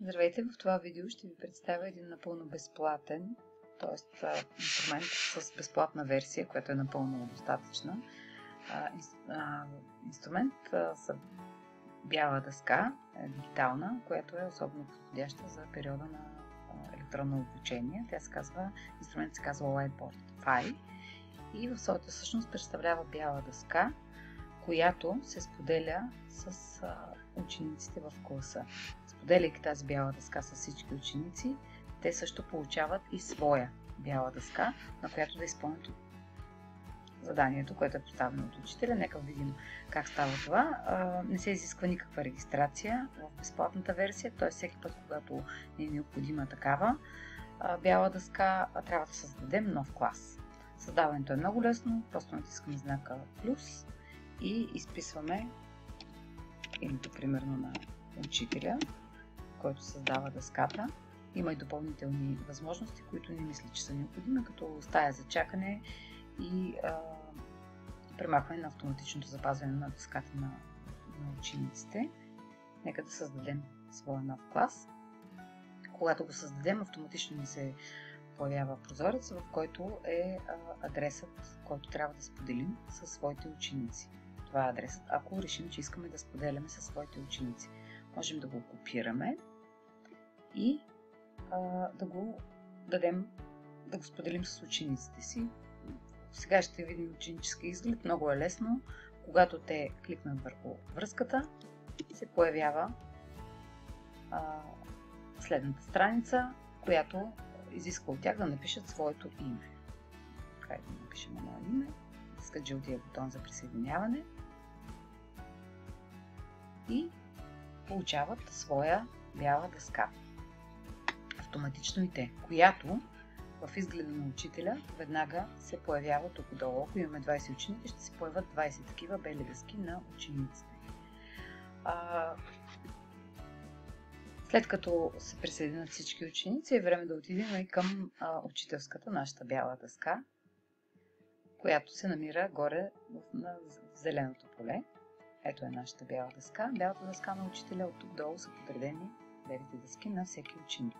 Здравейте! В това видео ще ви представя един напълно безплатен, т.е. инструмент с безплатна версия, която е напълно достатъчна. Инструмент с бяла дъска, дигитална, която е особено подходяща за периода на електронно обучение. Инструмент се казва Whiteboard Fi и в своята същност представлява бяла дъска, която се споделя с учениците в класа. Споделяйки тази бяла дъска с всички ученици, те също получават и своя бяла дъска, на която да изпълнят заданието, което е поставено от учителя. Нека видим как става това. Не се изисква никаква регистрация в безплатната версия, т.е. всеки път, когато не е необходима такава бяла дъска, трябва да създадем нов клас. Създаването е много лесно, просто натискаме знака плюс и изписваме името, примерно, на учителя, който създава дъската. Има и допълнителни възможности, които не мисля, че са необходими, като стая за чакане и премахване на автоматичното запазване на дъската на учениците. Нека да създадем своя нов клас. Когато го създадем, автоматично ни се появява прозорец, в който е адресът, който трябва да споделим със своите ученици. Това е адресът, ако решим, че искаме да споделяме със своите ученици. Можем да го копираме и да го споделим с учениците си. Сега ще видим ученически изглед. Много е лесно. Когато те кликнат върху връзката, се появява следната страница, която изисква от тях да напишат своето име. Така да напишем едно име. Искат жълтия бутон за присъединяване и получават своя бяла дъска. Автоматично и те, която в изгледа на учителя веднага се появява тук отдолу. Ако имаме 20 ученики, ще се появят 20 такива бели дъски на учениците. След като се присъединят всички ученици, е време да отидем и към учителската, нашата бяла дъска, която се намира горе на зеленото поле. Ето е нашата бяла дъска. Бялата дъска на учителя, от тук долу са подредени белите дъски на всеки ученик.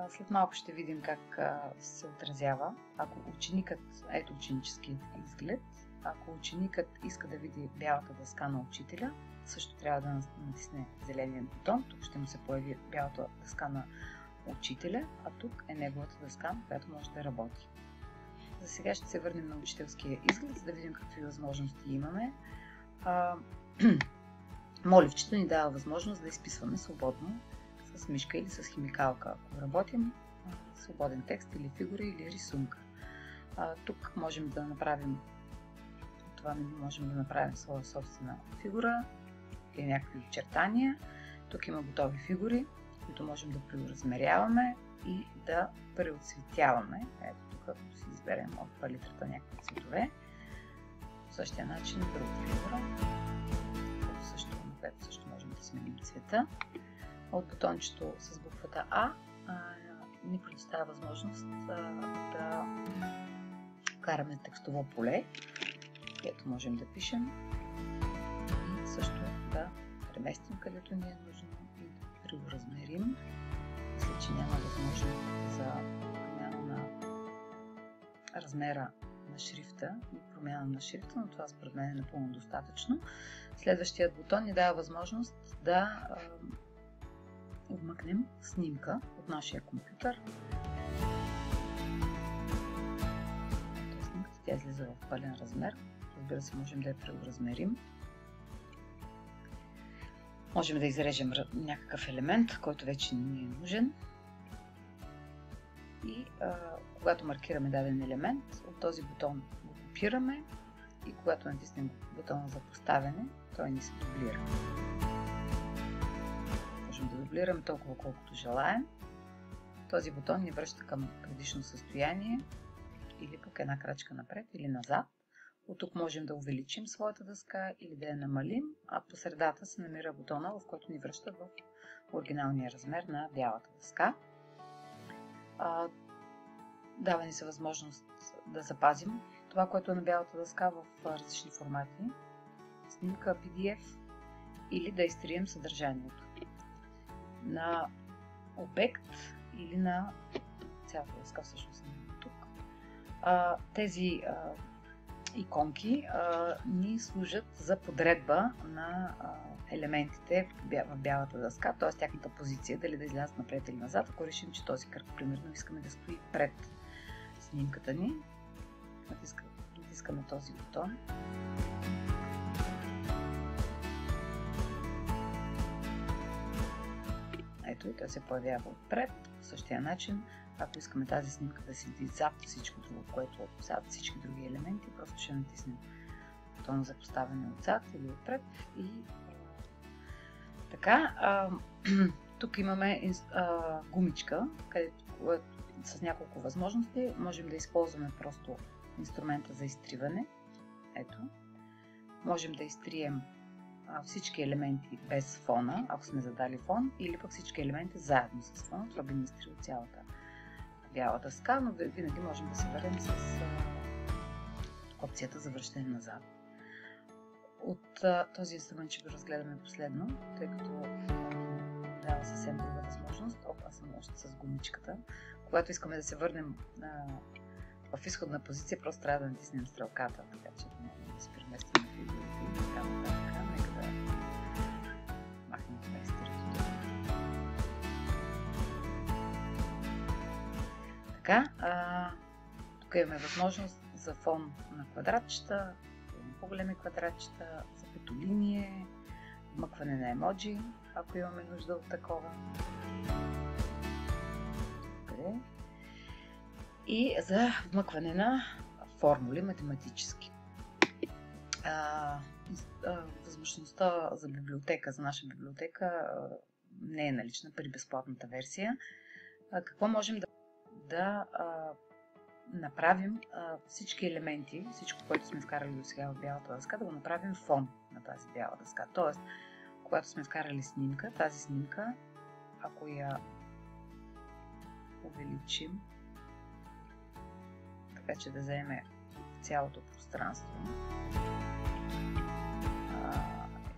След малко ще видим как се отразява. Ако ученикът, ето ученически изглед, ако ученикът иска да види бялата дъска на учителя, също трябва да натисне зеления бутон. Тук ще му се появи бялата дъска на учителя, а тук е неговата дъска, на която може да работи. За сега ще се върнем на учителския изглед, за да видим какви възможности имаме. Моливчето ни дава възможност да изписваме свободно с мишка или с химикалка, ако работим свободен текст или фигура или рисунка. Тук можем да направим своя собствена фигура или някакви очертания. Тук има готови фигури, които можем да преразмеряваме и да преоцветяваме. Ето тук, ако си изберем от палитрата някакви цветове, по същия начин друга фигура, на която също можем да сменим цвета. От бутончето с буквата А ни предоставя възможност да караме текстово поле, където можем да пишем и също да преместим където ни е нужно и да преразмерим. Мисля, че няма възможност за промяна на размера на шрифта и промяна на шрифта, но това според мен е напълно достатъчно. Следващият бутон ни дава възможност да вмъкнем снимка от нашия компютър. Ето снимката, тя излиза в пълен размер. Разбира се, можем да я преразмерим. Можем да изрежем някакъв елемент, който вече не ни е нужен. И когато маркираме даден елемент, от този бутон го копираме и когато натиснем бутона за поставяне, той ни се дублира. Можем да дублираме толкова колкото желаем. Този бутон ни връща към предишно състояние или пък една крачка напред или назад. От тук можем да увеличим своята дъска или да я намалим, а по средата се намира бутона, в който ни връща в оригиналния размер на бялата дъска. Дава ни се възможност да запазим това, което е на бялата дъска в различни формати, снимка, PDF или да изтрием съдържанието. на обект или на цялата дъска, всъщност тук. Тези иконки ни служат за подредба на елементите в бялата дъска, т.е. тяхната позиция, дали да излязат напред или назад. Ако решим, че този кръг, примерно, искаме да стои пред снимката ни, натискаме този бутон. Ето и той се появява отпред. По същия начин, ако искаме тази снимка да седи зад всичко друго, което е зад всички други елементи, просто ще натиснем бутона за поставяне отзад или отпред. И така, тук имаме гумичка, където с няколко възможности можем да използваме просто инструмента за изтриване. Ето. Можем да изтрием всички елементи без фона, ако сме задали фон, или пък всички елементи заедно с фона. Това би ни изтрило цялата бяла дъска, но винаги можем да се върнем с опцията за връщане назад. От този инструмент ще го разгледаме последно, тъй като дава съвсем друга възможност. Аз съм още с гумичката. Когато искаме да се върнем в изходна позиция, просто трябва да натиснем стрелката, така че да се преместим на фигурите и така нататък. Нека да махнем това изтирането. Така, тук имаме възможност за фон на квадратчета, по-големи квадратчета, за петолиние, вмъкване на емоджи, ако имаме нужда от такова. И за вмъкване на формули математически. Възможността за библиотека, за наша библиотека не е налична при безплатната версия. Какво можем да направим всички елементи, всичко, което сме вкарали до сега в бялата дъска, да го направим фон на тази бяла дъска. Тоест, когато сме вкарали снимка, тази снимка, ако я увеличим, така че да заеме цялото пространство,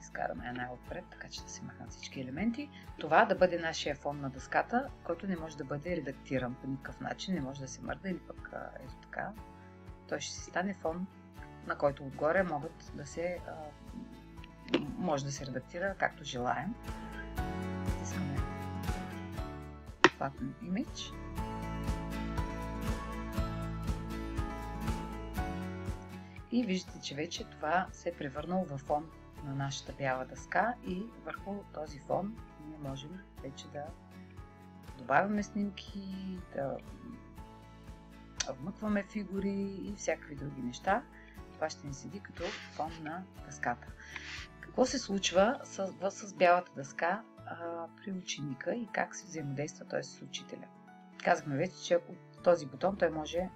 изкараме я най-отпред, така че да се махнат всички елементи, това да бъде нашия фон на дъската, който не може да бъде редактиран по никакъв начин, не може да се мърда или пък ето така. Той ще си стане фон, на който отгоре може да се редактира както желаем. Искаме Flatten Image. И виждате, че вече това се е превърнало в фон на нашата бяла дъска и върху този фон ние можем вече да добавяме снимки, да вмъкваме фигури и всякакви други неща. Това ще ни седи като фон на дъската. Какво се случва с бялата дъска при ученика и как се взаимодейства той с учителя? Казахме вече, че от този бутон той може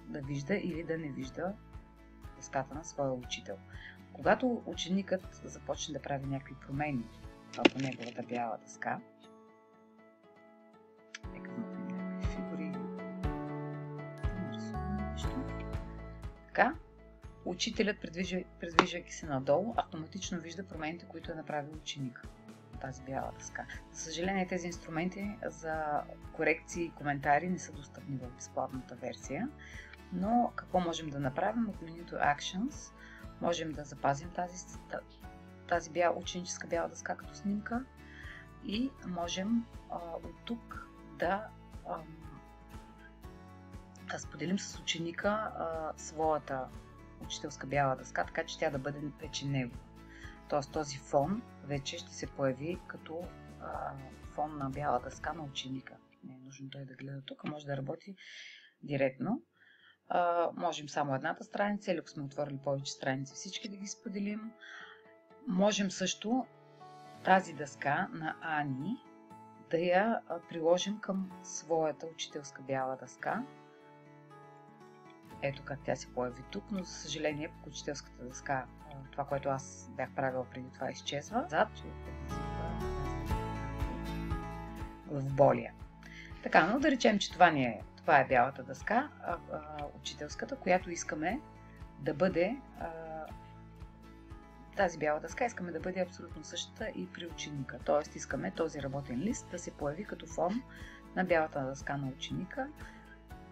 да вижда или да не вижда дъската на своя учител. Когато ученикът започне да прави някакви промени по неговата бяла дъска, нека вмъкнем някакви фигури, нарисуваме нещо. Така, учителят, предвижвайки се надолу, автоматично вижда промените, които е направил ученика на тази бяла дъска. За съжаление, тези инструменти за корекции и коментари не са достъпни в безплатната версия, но какво можем да направим? От менюто Actions можем да запазим тази ученическа бяла дъска като снимка и можем от тук да споделим с ученика своята учителска бяла дъска, така че тя да бъде вече негова. Тоест този фон вече ще се появи като фон на бяла дъска на ученика. Не е нужно той да гледа тук, може да работи директно. Можем само едната страница или ако сме отворили повече страници, всички да ги споделим. Можем също тази дъска на Ани да я приложим към своята учителска бяла дъска. Ето как тя се появи тук, но за съжаление по учителската дъска това, което аз бях правила преди това, изчезва. Зад, че предизвиква главоболие. Така, но да речем, че това е бялата дъска, тази бяла дъска искаме да бъде абсолютно същата и при ученика. Т.е. искаме този работен лист да се появи като фон на бялата дъска на ученика.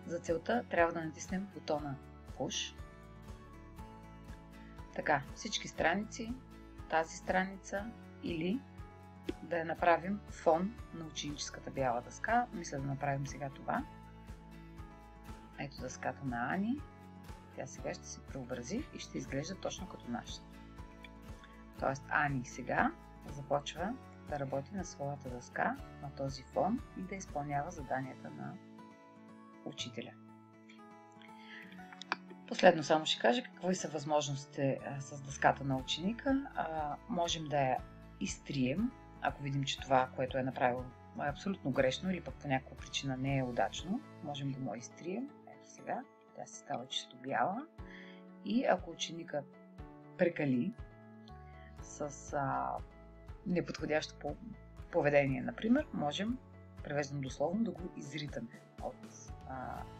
За целта трябва да натиснем бутона Push. Така, всички страници, тази страница или да я направим фон на ученическата бяла дъска. Мисля да направим сега това. Ето дъската на Ани. Тя сега ще се преобрази и ще изглежда точно като нашата. Тоест Ани сега започва да работи на своята дъска, на този фон и да изпълнява заданията на учителя. Последно само ще кажа какви са възможностите с дъската на ученика. Можем да я изтрием, ако видим, че това, което е направил, е абсолютно грешно или пък по някаква причина не е удачно. Можем да му я изтрием. Ето сега, тя се става чисто бяла. И ако ученика прекали с неподходящо поведение, например, можем, превеждам дословно, да го изритаме от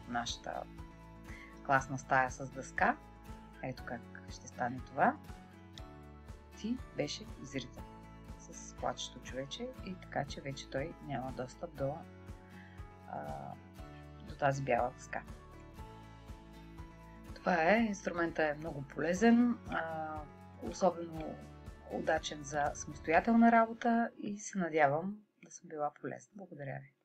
нашата класна стая с дъска. Ето как ще стане това. Ти беше изритан с плачещо човече и така, че вече той няма достъп до тази бяла дъска. Това е. Инструментът е много полезен, особено удачен за самостоятелна работа и се надявам да съм била полезна. Благодаря ви.